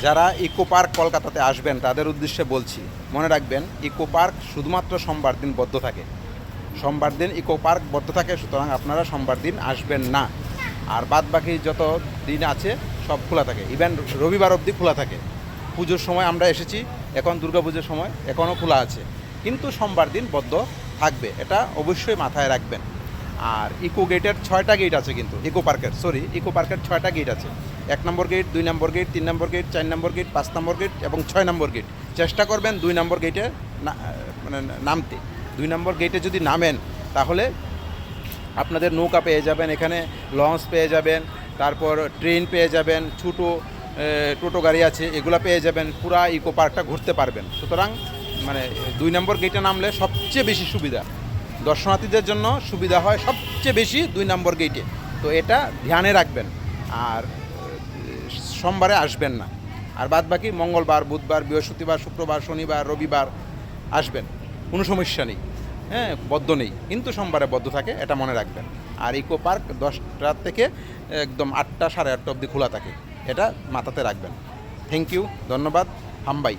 যারা eco park কলকাতাতে আসবেন তাদের উদ্দেশ্যে বলছি, মনে রাখবেন ইকো পার্ক শুধুমাত্র সোমবার দিন বদ্ধ থাকে। সোমবার দিন ইকো পার্ক বদ্ধ থাকে, সুতরাং আপনারা সোমবার দিন আসবেন না। আর বাদ বাকি যত দিন আছে সব খোলা থাকে, ইভেন রবিবার অবধি খোলা থাকে। পুজোর সময় আমরা এসেছি, এখন দুর্গাপুজোর সময় এখনও খোলা আছে, কিন্তু সোমবার দিন বদ্ধ থাকবে, এটা অবশ্যই মাথায় রাখবেন। আর ইকো গেটের 6টা গেট আছে, কিন্তু ইকো পার্কের 6টা গেট আছে। 1 নম্বর গেট, 2 নম্বর গেট, 3 নম্বর গেট, 4 নম্বর গেট, 5 নম্বর গেট এবং 6 নম্বর গেট। চেষ্টা করবেন 2 নম্বর গেটে মানে নামতে। 2 নম্বর গেটে যদি নামেন তাহলে আপনাদের নৌকা পেয়ে যাবেন, এখানে লঞ্চ পেয়ে যাবেন, তারপর ট্রেন পেয়ে যাবেন, ছোটো টোটো গাড়ি আছে, এগুলো পেয়ে যাবেন, পুরা ইকো পার্কটা ঘুরতে পারবেন। সুতরাং মানে 2 নম্বর গেটে নামলে সবচেয়ে বেশি সুবিধা, দর্শনার্থীদের জন্য সুবিধা হয় সবচেয়ে বেশি 2 নম্বর গেটে। তো এটা ধ্যানে রাখবেন। আর সোমবারে আসবেন না, আর বাদ বাকি মঙ্গলবার, বুধবার, বৃহস্পতিবার, শুক্রবার, শনিবার, রবিবার আসবেন, কোনো সমস্যা নেই। হ্যাঁ, বদ্ধ নেই, কিন্তু সোমবারে বদ্ধ থাকে, এটা মনে রাখবেন। আর ইকো পার্ক 10টা থেকে একদম 8টা, সাড়ে 8টা অবধি খোলা থাকে, এটা মাথাতে রাখবেন। থ্যাংক ইউ, ধন্যবাদ, হামবাই।